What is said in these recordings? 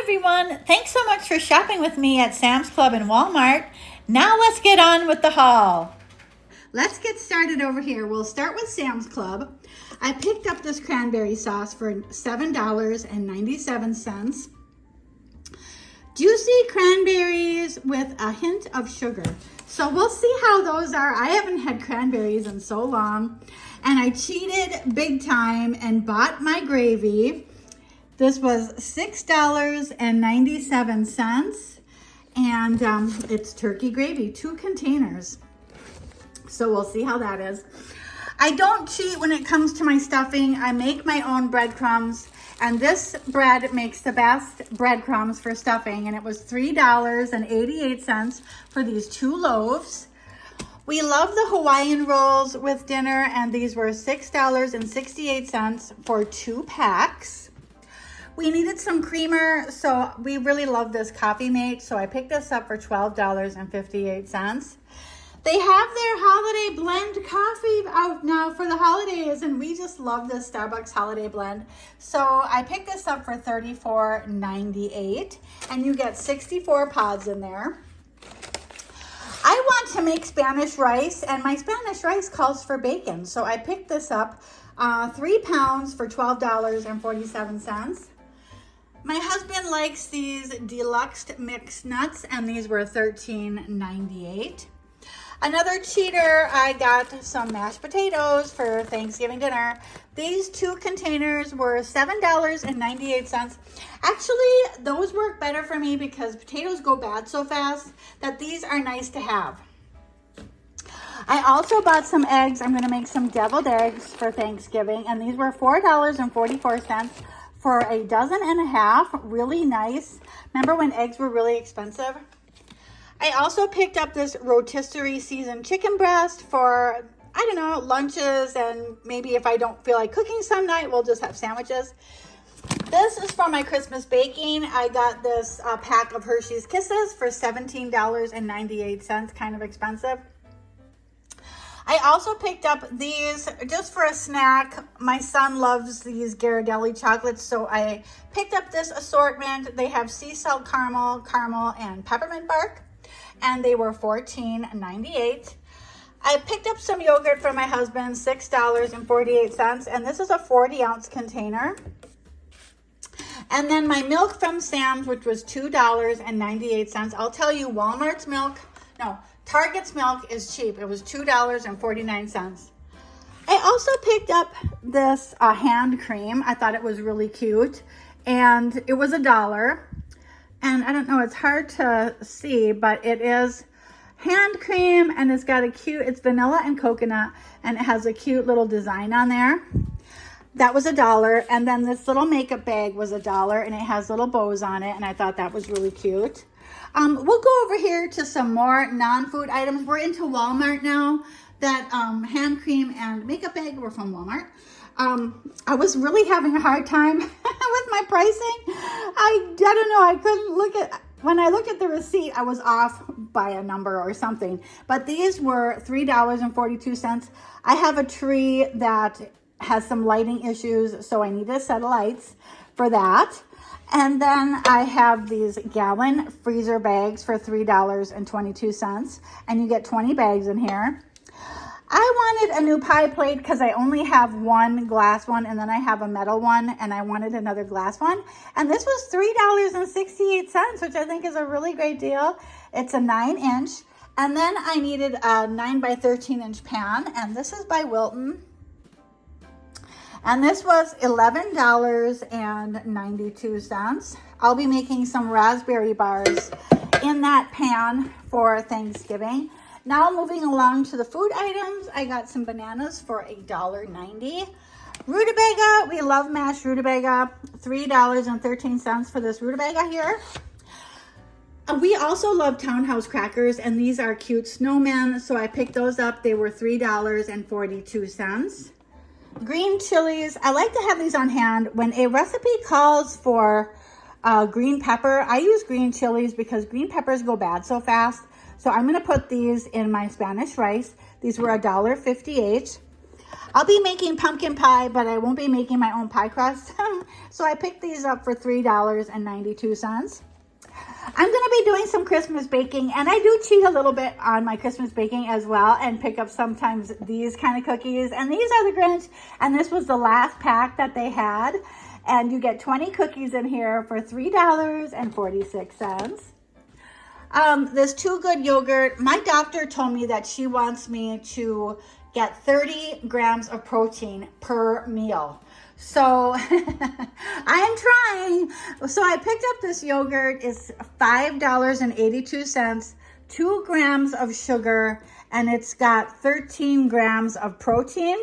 everyone. Thanks so much for shopping with me at Sam's Club and Walmart. Now let's get on with the haul. Let's get started over here. We'll start with Sam's Club. I picked up this cranberry sauce for $7.97. Juicy cranberries with a hint of sugar. So we'll see how those are. I haven't had cranberries in so long, and I cheated big time and bought my gravy. This was $6.97, and it's turkey gravy, 2 containers. So we'll see how that is. I don't cheat when it comes to my stuffing. I make my own breadcrumbs, and this bread makes the best breadcrumbs for stuffing, and it was $3.88 for these 2 loaves. We love the Hawaiian rolls with dinner, and these were $6.68 for 2 packs. We needed some creamer, so we really love this Coffee Mate, so I picked this up for $12.58. They have their holiday blend coffee out now for the holidays, and we just love this Starbucks holiday blend. So I picked this up for $34.98, and you get 64 pods in there. I want to make Spanish rice, and my Spanish rice calls for bacon, so I picked this up 3 pounds for $12.47. My husband likes these deluxe mixed nuts, and these were $13.98. Another cheater, I got some mashed potatoes for Thanksgiving dinner. These 2 containers were $7.98. Actually, those work better for me because potatoes go bad so fast that these are nice to have. I also bought some eggs. I'm going to make some deviled eggs for Thanksgiving, and these were $4.44 for a dozen and a half. Really nice. Remember when eggs were really expensive? I also picked up this rotisserie seasoned chicken breast for, I don't know, lunches, and maybe if I don't feel like cooking some night, we'll just have sandwiches. This is for my Christmas baking. I got this pack of Hershey's Kisses for $17.98, kind of expensive. I also picked up these just for a snack. My son loves these Ghirardelli chocolates, so I picked up this assortment. They have sea salt caramel, and peppermint bark, and they were $14.98. I picked up some yogurt for my husband, $6.48, and this is a 40-ounce container. And then my milk from Sam's, which was $2.98. I'll tell you, Target's milk is cheap. It was $2.49. I also picked up this hand cream. I thought it was really cute, and it was $1. And I don't know, it's hard to see, but it is hand cream, and it's got it's vanilla and coconut, and it has a cute little design on there. That was $1. And then this little makeup bag was $1, and it has little bows on it, and I thought that was really cute. We'll go over here to some more non-food items. We're into Walmart now. That hand cream and makeup bag were from Walmart. I was really having a hard time with my pricing. I don't know, I couldn't when I looked at the receipt, I was off by a number or something. But these were $3.42. I have a tree that has some lighting issues, so I need a set of lights for that. And then I have these gallon freezer bags for $3.22, and you get 20 bags in here. I wanted a new pie plate because I only have one glass one, and then I have a metal one, and I wanted another glass one. And this was $3.68, which I think is a really great deal. It's a 9-inch. And then I needed a 9 by 13-inch pan, and this is by Wilton. And this was $11.92. I'll be making some raspberry bars in that pan for Thanksgiving. Now moving along to the food items, I got some bananas for $1.90. Rutabaga, we love mashed rutabaga, $3.13 for this rutabaga here. We also love Townhouse crackers, and these are cute snowmen, so I picked those up. They were $3.42. Green chilies, I like to have these on hand. When a recipe calls for green pepper, I use green chilies because green peppers go bad so fast. So I'm going to put these in my Spanish rice. These were $1.58. I'll be making pumpkin pie, but I won't be making my own pie crust. So I picked these up for $3.92. I'm going to be doing some Christmas baking, and I do cheat a little bit on my Christmas baking as well and pick up sometimes these kind of cookies. And these are the Grinch, and this was the last pack that they had. And you get 20 cookies in here for $3.46. This Too Good yogurt, my doctor told me that she wants me to get 30 grams of protein per meal. So I am trying. So I picked up this yogurt. It's $5.82, 2 grams of sugar, and it's got 13 grams of protein.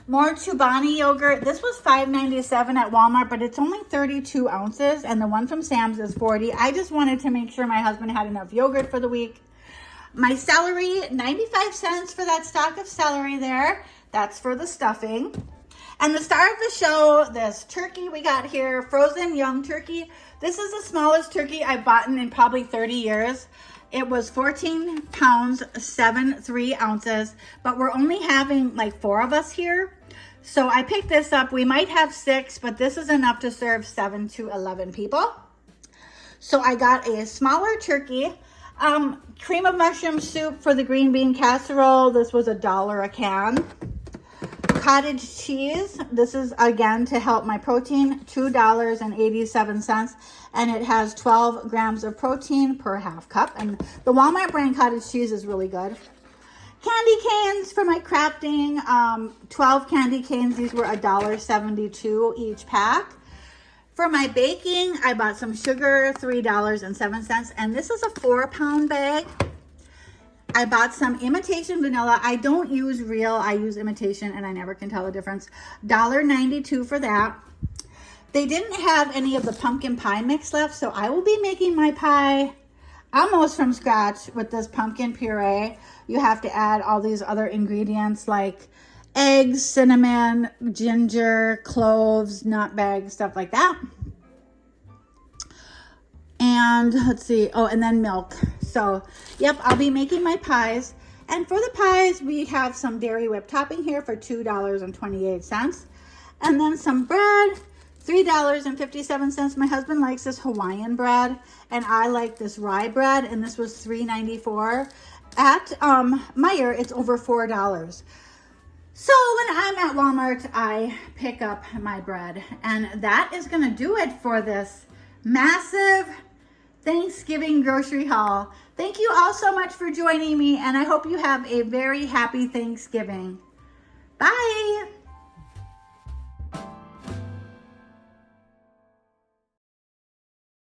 More Chobani yogurt. This was $5.97 at Walmart, but it's only 32 ounces, and the one from Sam's is 40. I just wanted to make sure my husband had enough yogurt for the week. My celery, 95 cents for that stalk of celery there. That's for the stuffing. And the star of the show, this turkey we got here, frozen young turkey. This is the smallest turkey I've bought in probably 30 years. It was 14 pounds, 3 ounces, but we're only having like 4 of us here. So I picked this up. We might have 6, but this is enough to serve 7 to 11 people. So I got a smaller turkey. Cream of mushroom soup for the green bean casserole. This was $1 a can. Cottage cheese. This is again to help my protein, $2.87, and it has 12 grams of protein per half cup. And the Walmart brand cottage cheese is really good. Candy canes for my crafting. 12 candy canes. These were $1.72 each pack. For my baking, I bought some sugar, $3.07, and this is a 4-pound bag. I bought some imitation vanilla. I don't use real, I use imitation, and I never can tell the difference. $1.92 for that. They didn't have any of the pumpkin pie mix left, so I will be making my pie almost from scratch with this pumpkin puree. You have to add all these other ingredients like eggs, cinnamon, ginger, cloves, nutmeg, stuff like that. And let's see, oh, and then milk. So, yep, I'll be making my pies. And for the pies, we have some dairy whipped topping here for $2.28. And then some bread, $3.57. My husband likes this Hawaiian bread, and I like this rye bread, and this was $3.94. At Meijer, it's over $4. So when I'm at Walmart, I pick up my bread. And that is going to do it for this massive Thanksgiving grocery haul. Thank you all so much for joining me, and I hope you have a very happy Thanksgiving.